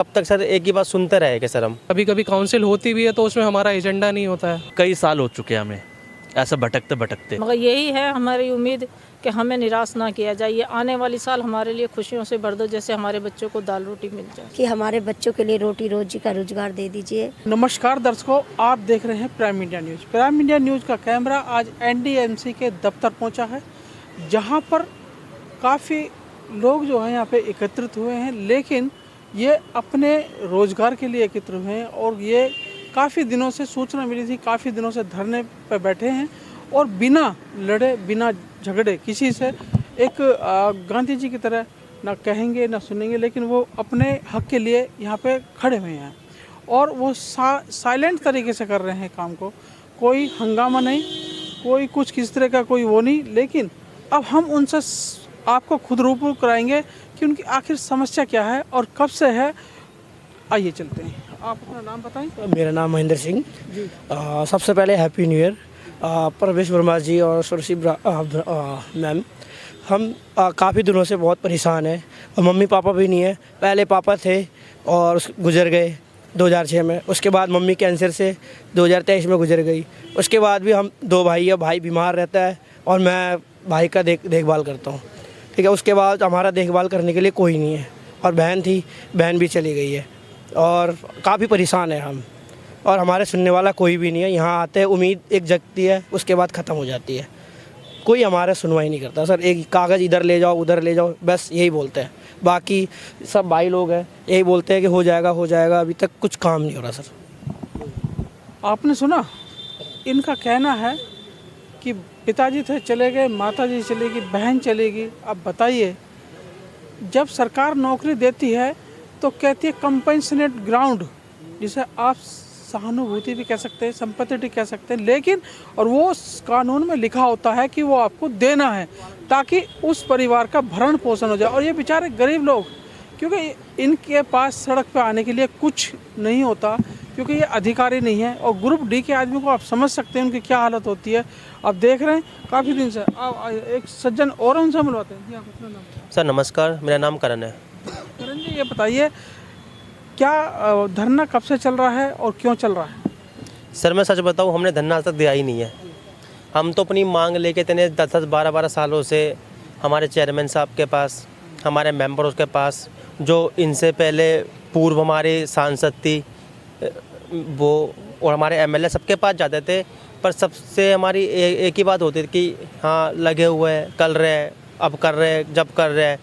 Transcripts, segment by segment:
अब तक सर एक ही बात सुनते रहेंगे सर हम। कभी कभी काउंसिल होती भी है तो उसमें हमारा एजेंडा नहीं होता है। कई साल हो चुके हैं हमें ऐसा भटकते भटकते। मगर यही है हमारी उम्मीद कि हमें निराश ना किया जाए। ये आने वाली साल हमारे लिए खुशियों से भर दो, जैसे हमारे बच्चों को दाल रोटी मिल जाए। कि हमारे बच्चों के लिए रोटी रोजी का रोजगार दे दीजिए। नमस्कार दर्शकों, आप देख रहे हैं prime India news. Prime India news का कैमरा आज एनडीएमसी के दफ्तर पहुंचा है, जहां पर काफ़ी लोग जो हैं यहाँ पे एकत्रित हुए हैं, लेकिन ये अपने रोज़गार के लिए एकत्रित हुए हैं और ये काफ़ी दिनों से सूचना मिली थी, काफ़ी दिनों से धरने पर बैठे हैं और बिना लड़े बिना झगड़े किसी से एक गांधी जी की तरह ना कहेंगे ना सुनेंगे, लेकिन वो अपने हक के लिए यहाँ पे खड़े हुए हैं और वो साइलेंट तरीके से कर रहे हैं काम को। कोई हंगामा नहीं, कोई कुछ किस तरह का कोई वो नहीं, लेकिन अब हम उनसे आपको खुद रूबरू कराएंगे कि उनकी आखिर समस्या क्या है और कब से है। आइए चलते हैं, आप अपना नाम बताएं। मेरा नाम महेंद्र सिंह जी। सबसे पहले हैप्पी न्यू ईयर प्रवेश वर्मा जी और सुरसी मैम। हम काफ़ी दिनों से बहुत परेशान हैं और मम्मी पापा भी नहीं है। पहले पापा थे और गुजर गए 2006 में, उसके बाद मम्मी कैंसर से 2023 में गुजर गई। उसके बाद भी हम दो भाई है, भाई बीमार रहता है और मैं भाई का देखभाल करता हूँ, ठीक है। उसके बाद हमारा देखभाल करने के लिए कोई नहीं है और बहन थी, बहन भी चली गई है और काफ़ी परेशान है हम, और हमारे सुनने वाला कोई भी नहीं है। यहाँ आते हैं, उम्मीद एक जगती है, उसके बाद ख़त्म हो जाती है। कोई हमारा सुनवाई नहीं करता सर। एक कागज़ इधर ले जाओ उधर ले जाओ, बस यही बोलते हैं। बाकी सब भाई लोग हैं, यही बोलते हैं कि हो जाएगा। अभी तक कुछ काम नहीं हो रहा सर। आपने सुना, इनका कहना है कि पिताजी थे चले गए, माताजी चलेगी, बहन चलेगी। अब बताइए, जब सरकार नौकरी देती है तो कहती है कंपेंसेट ग्राउंड, जिसे आप सहानुभूति भी कह सकते हैं, संपत्ति भी कह सकते हैं, लेकिन और वो कानून में लिखा होता है कि वो आपको देना है ताकि उस परिवार का भरण पोषण हो जाए। और ये बेचारे गरीब लोग, क्योंकि इनके पास सड़क पे आने के लिए कुछ नहीं होता, क्योंकि ये अधिकारी नहीं है। और ग्रुप डी के आदमी को आप समझ सकते हैं उनकी क्या हालत होती है। आप देख रहे हैं काफ़ी दिन से। एक सज्जन और उनसे मिलवाते हैं। आप अपना नाम बताएं। सर नमस्कार, मेरा नाम करण है। करण जी, ये बताइए क्या धरना कब से चल रहा है और क्यों चल रहा है? सर मैं सच बताऊं, हमने धरना आज तक दिया ही नहीं है। हम तो अपनी मांग लेके इतने 10-10, 12-12 सालों से हमारे चेयरमैन साहब के पास, हमारे मेंबरों के पास, जो इनसे पहले पूर्व हमारे सांसद थी वो और हमारे एमएलए, सबके पास जाते थे। पर सबसे हमारी एक ही बात होती थी कि हाँ लगे हुए हैं, कर रहे हैं, अब कर रहे हैं, जब कर रहे हैं।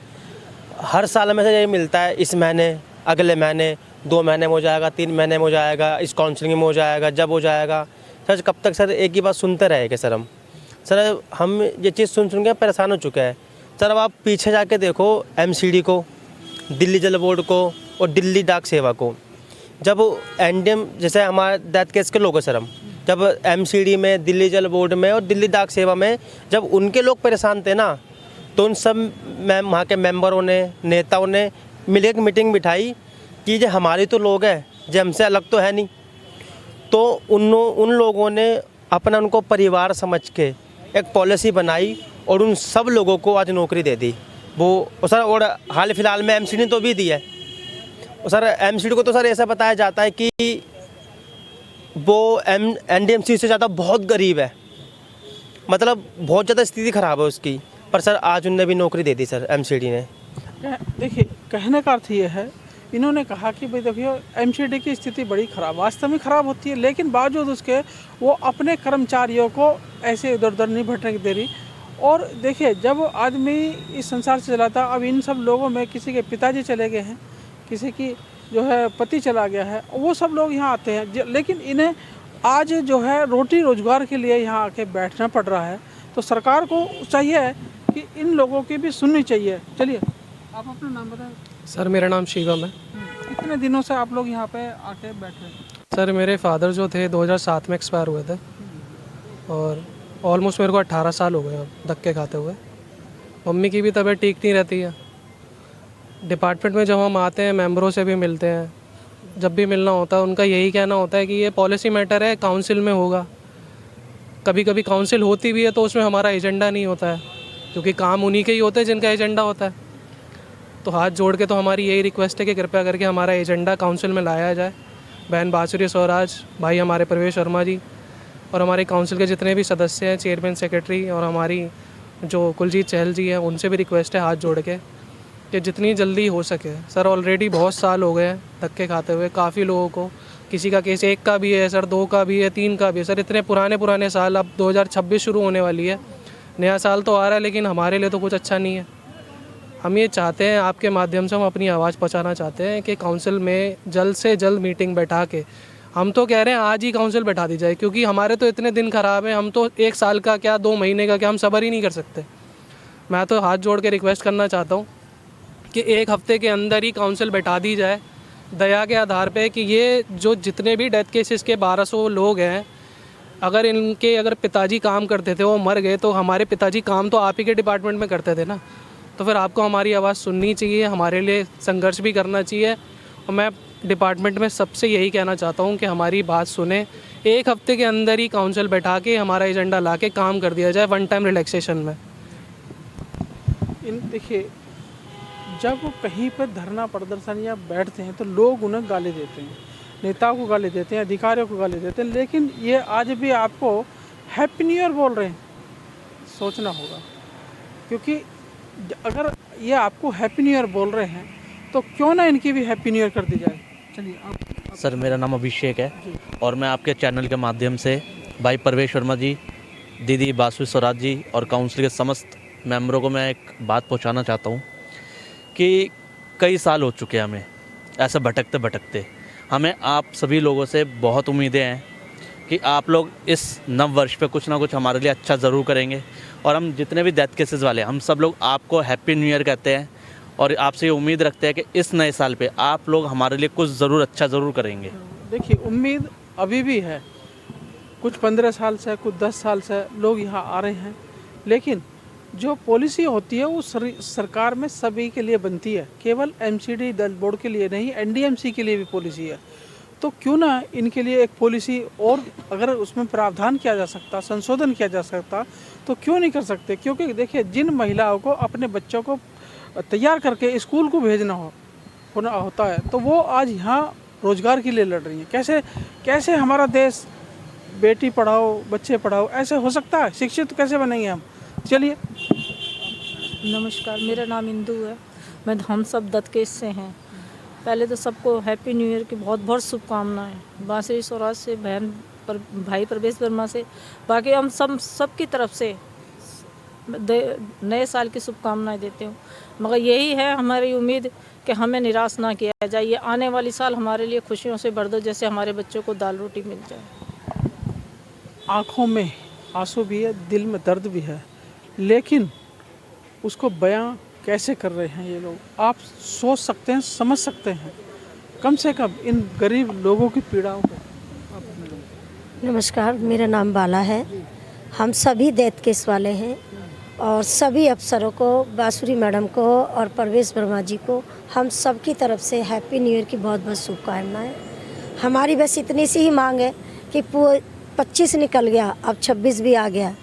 हर साल में से यही मिलता है, इस महीने, अगले महीने, 2 महीने में हो जाएगा, 3 महीने में हो जाएगा, इस काउंसलिंग में हो जाएगा, जब हो जाएगा। सर कब तक सर एक ही बात सुनते रहेंगे सर हम। सर हम ये चीज़ सुन के परेशान हो चुके हैं सर। अब आप पीछे जाके देखो, एमसीडी को, दिल्ली जल बोर्ड को और दिल्ली डाक सेवा को, जब एनडीएम जैसे हमारे डेथ केस के लोग हैं सर, हम जब एमसीडी में, दिल्ली जल बोर्ड में और दिल्ली डाक सेवा में जब उनके लोग परेशान थे ना, तो उन सब वहाँ के मेंबरों ने, नेताओं ने मिलकर एक मीटिंग बिठाई कि ये हमारे तो लोग हैं, जो हमसे अलग तो है नहीं। तो उन लोगों ने अपना उनको परिवार समझ के एक पॉलिसी बनाई और उन सब लोगों को आज नौकरी दे दी वो सर। और हाल फिलहाल में एमसीडी तो भी दी है सर। एमसीडी को तो सर ऐसा बताया जाता है कि वो एनडीएमसी से ज़्यादा बहुत गरीब है, मतलब बहुत ज़्यादा स्थिति ख़राब है उसकी। पर सर आज उनने भी नौकरी दे दी सर, एमसीडी ने। देखिए, कहने का अर्थ ये है, इन्होंने कहा कि भाई देखिए एमसीडी की स्थिति बड़ी ख़राब, वास्तव में ख़राब होती है, लेकिन बावजूद उसके वो अपने कर्मचारियों को ऐसे इधर उधर नहीं भटकने दे रही। और देखिए, जब आदमी इस संसार से चला था, अब इन सब लोगों में किसी के पिताजी चले गए हैं, किसी की जो है पति चला गया है, वो सब लोग यहाँ आते हैं, लेकिन इन्हें आज जो है रोटी रोजगार के लिए यहाँ आके बैठना पड़ रहा है। तो सरकार को चाहिए कि इन लोगों की भी सुननी चाहिए। चलिए, आप अपना नाम बताएं। सर मेरा नाम शिवम है। कितने दिनों से आप लोग यहाँ पे आके बैठे हैं? सर मेरे फादर जो थे 2007 में एक्सपायर हुए थे और ऑलमोस्ट मेरे को 18 साल हो गए धक्के खाते हुए। मम्मी की भी तबीयत ठीक नहीं रहती है। डिपार्टमेंट में जब हम आते हैं, मेंबरों से भी मिलते हैं, जब भी मिलना होता है उनका यही कहना होता है कि ये पॉलिसी मैटर है, काउंसिल में होगा। कभी कभी काउंसिल होती भी है तो उसमें हमारा एजेंडा नहीं होता है, क्योंकि काम उन्हीं के ही होते हैं जिनका एजेंडा होता है। तो हाथ जोड़ के तो हमारी यही रिक्वेस्ट है कि कृपया करके हमारा एजेंडा काउंसिल में लाया जाए। बहन बांसुरी स्वराज, भाई हमारे प्रवेश वर्मा जी और हमारे काउंसिल के जितने भी सदस्य हैं, चेयरमैन, सेक्रेटरी और हमारी जो कुलजीत चहल जी हैं, उनसे भी रिक्वेस्ट है हाथ जोड़ के कि जितनी जल्दी हो सके। सर ऑलरेडी बहुत साल हो गए हैं धक्के खाते हुए काफ़ी लोगों को। किसी का केस 1 का भी है सर, 2 का भी है, 3 का भी है सर। इतने पुराने साल, अब 2026 शुरू होने वाली है, नया साल तो आ रहा है, लेकिन हमारे लिए तो कुछ अच्छा नहीं है। हम ये चाहते हैं, आपके माध्यम से हम अपनी आवाज़ पहुंचाना चाहते हैं कि काउंसिल में जल्द से जल्द मीटिंग बैठा के, हम तो कह रहे हैं आज ही काउंसिल बैठा दी जाए, क्योंकि हमारे तो इतने दिन ख़राब हैं। हम तो 1 साल का क्या 2 महीने का क्या हम सब्र ही नहीं कर सकते। मैं तो हाथ जोड़ के रिक्वेस्ट करना चाहता हूँ कि 1 हफ्ते के अंदर ही काउंसिल बैठा दी जाए, दया के आधार पे कि ये जो जितने भी डेथ केसेस के 1200 लोग हैं, अगर पिताजी काम करते थे, वो मर गए, तो हमारे पिताजी काम तो आप ही के डिपार्टमेंट में करते थे ना, तो फिर आपको हमारी आवाज़ सुननी चाहिए, हमारे लिए संघर्ष भी करना चाहिए। और मैं डिपार्टमेंट में सबसे यही कहना चाहता हूँ कि हमारी बात सुने, 1 हफ्ते के अंदर ही काउंसिल बैठा के हमारा एजेंडा ला के काम कर दिया जाए 1 टाइम रिलैक्सेशन में। देखिए, जब कहीं पर धरना प्रदर्शन या बैठते हैं तो लोग उन्हें गाली देते हैं, नेताओं को गाली देते हैं, अधिकारियों को गाली देते हैं, लेकिन ये आज भी आपको हैप्पी न्यू ईयर बोल रहे हैं। सोचना होगा, क्योंकि अगर ये आपको हैप्पी न्यू ईयर बोल रहे हैं तो क्यों ना इनकी भी हैप्पी न्यू ईयर कर दी जाए। चलिए आप सर, मेरा नाम अभिषेक है और मैं आपके चैनल के माध्यम से भाई प्रवेश वर्मा जी, दीदी बांसुरी स्वराज जी और काउंसिल के समस्त मेंबरों को मैं एक बात पहुंचाना चाहता हूं कि कई साल हो चुके हैं हमें ऐसा भटकते भटकते। हमें आप सभी लोगों से बहुत उम्मीदें हैं कि आप लोग इस नव वर्ष पे कुछ ना कुछ हमारे लिए अच्छा ज़रूर करेंगे। और हम जितने भी डेथ केसेस वाले, हम सब लोग आपको हैप्पी न्यू ईयर कहते हैं और आपसे ये उम्मीद रखते हैं कि इस नए साल पे आप लोग हमारे लिए कुछ ज़रूर अच्छा ज़रूर करेंगे। देखिए, उम्मीद अभी भी है। कुछ 15 साल से, कुछ 10 साल से लोग यहाँ आ रहे हैं, लेकिन जो पॉलिसी होती है वो सरकार में सभी के लिए बनती है, केवल एमसीडी दल बोर्ड के लिए नहीं, एनडीएमसी के लिए भी पॉलिसी है। तो क्यों ना इनके लिए एक पॉलिसी और अगर उसमें प्रावधान किया जा सकता, संशोधन किया जा सकता, तो क्यों नहीं कर सकते। क्योंकि देखिए, जिन महिलाओं को अपने बच्चों को तैयार करके स्कूल को भेजना होता है, तो वो आज यहाँ रोजगार के लिए लड़ रही हैं। कैसे हमारा देश बेटी पढ़ाओ बच्चे पढ़ाओ ऐसे हो सकता है? शिक्षित कैसे बनेंगे हम? चलिए। नमस्कार, मेरा नाम इंदू है, मैं हम सब दत्केश से हैं। पहले तो सबको हैप्पी न्यू ईयर की बहुत बहुत शुभकामनाएं। बांसुरी स्वराज से भाई प्रवेश वर्मा से, बाकी हम सबकी तरफ से नए साल की शुभकामनाएं देते हूँ। मगर यही है हमारी उम्मीद कि हमें निराश ना किया जाए। ये आने वाली साल हमारे लिए खुशियों से भर दो, जैसे हमारे बच्चों को दाल रोटी मिल जाए। आँखों में आंसू भी है, दिल में दर्द भी है, लेकिन उसको बयां कैसे कर रहे हैं ये लोग, आप सोच सकते हैं, समझ सकते हैं कम से कम इन गरीब लोगों की पीड़ाओं को। नमस्कार, मेरा नाम बाला है। हम सभी डेथ केस वाले हैं और सभी अफसरों को, बांसुरी मैडम को और प्रवेश वर्मा जी को हम सब की तरफ से हैप्पी न्यू ईयर की बहुत बहुत शुभकामनाएं। हमारी बस इतनी सी ही मांग है कि 25 निकल गया, अब 26 भी आ गया,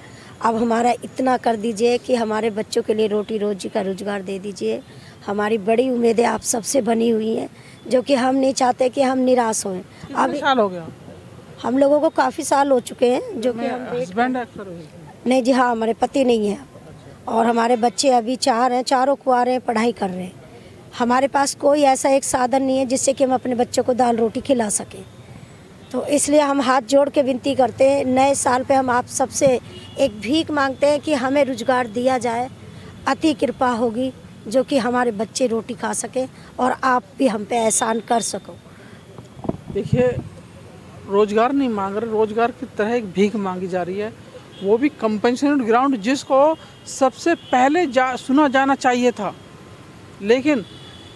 अब हमारा इतना कर दीजिए कि हमारे बच्चों के लिए रोटी रोजी का रोज़गार दे दीजिए। हमारी बड़ी उम्मीदें आप सबसे बनी हुई हैं, जो कि हम नहीं चाहते कि हम निराश हों। अब साल हो गया हम लोगों को, काफ़ी साल हो चुके हैं, जो कि हम हस्बैंड नहीं जी, हाँ, हमारे पति नहीं है और हमारे बच्चे अभी 4 हैं, चारों कुंवारे हैं, पढ़ाई कर रहे हैं। हमारे पास कोई ऐसा एक साधन नहीं है जिससे कि हम अपने बच्चों को दाल रोटी खिला सकें। तो इसलिए हम हाथ जोड़ के विनती करते हैं, नए साल पे हम आप सबसे एक भीख मांगते हैं कि हमें रोजगार दिया जाए। अति कृपा होगी जो कि हमारे बच्चे रोटी खा सकें और आप भी हम पे एहसान कर सको। देखिए, रोजगार नहीं मांग रहे, रोजगार की तरह एक भीख मांगी जा रही है, वो भी कंपनसेशन ग्राउंड, जिसको सबसे पहले सुना जाना चाहिए था, लेकिन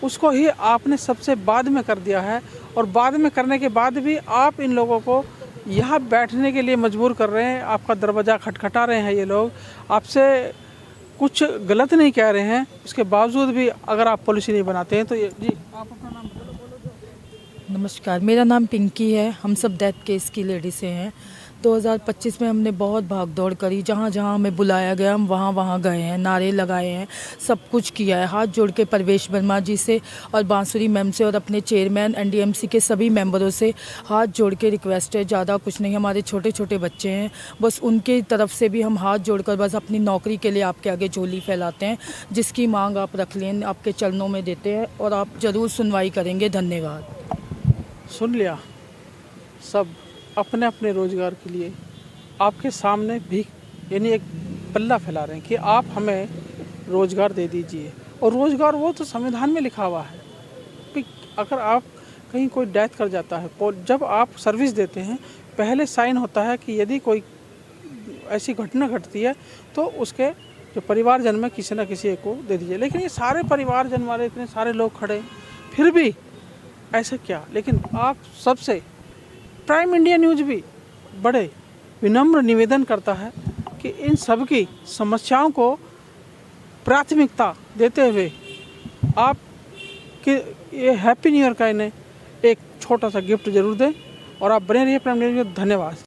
उसको ही आपने सबसे बाद में कर दिया है। और बाद में करने के बाद भी आप इन लोगों को यहाँ बैठने के लिए मजबूर कर रहे हैं, आपका दरवाज़ा खटखटा रहे हैं। ये लोग आपसे कुछ गलत नहीं कह रहे हैं, उसके बावजूद भी अगर आप पॉलिसी नहीं बनाते हैं तो ये जी। आप अपना नाम बोलो। नमस्कार, मेरा नाम पिंकी है। हम सब डेथ केस की लेडी से हैं। 2025 में हमने बहुत भाग दौड़ करी, जहाँ जहाँ हमें बुलाया गया हम वहाँ वहाँ गए हैं, नारे लगाए हैं, सब कुछ किया है। हाथ जोड़ के परवेश वर्मा जी से और बांसुरी मैम से और अपने चेयरमैन एनडीएमसी के सभी मेंबरों से हाथ जोड़ के रिक्वेस्ट है, ज़्यादा कुछ नहीं। हमारे छोटे छोटे बच्चे हैं, बस उनकी तरफ से भी हम हाथ जोड़कर बस अपनी नौकरी के लिए आपके आगे झोली फैलाते हैं। जिसकी मांग आप रख लें, आपके चरणों में देते हैं और आप ज़रूर सुनवाई करेंगे। धन्यवाद। सुन लिया, सब अपने अपने रोज़गार के लिए आपके सामने भी यानी एक पल्ला फैला रहे हैं कि आप हमें रोज़गार दे दीजिए। और रोज़गार वो तो संविधान में लिखा हुआ है कि अगर आप कहीं कोई डेथ कर जाता है, जब आप सर्विस देते हैं पहले साइन होता है कि यदि कोई ऐसी घटना घटती है तो उसके जो परिवारजन में किसी न किसी एक को दे दीजिए। लेकिन ये सारे परिवारजन वाले इतने सारे लोग खड़े, फिर भी ऐसा क्या? लेकिन आप सबसे प्राइम इंडिया न्यूज़ भी बड़े विनम्र निवेदन करता है कि इन सब की समस्याओं को प्राथमिकता देते हुए आप कि ये हैप्पी न्यू ईयर का इन्हें एक छोटा सा गिफ्ट जरूर दें और आप बने रहिए प्राइम इंडिया न्यूज़। धन्यवाद।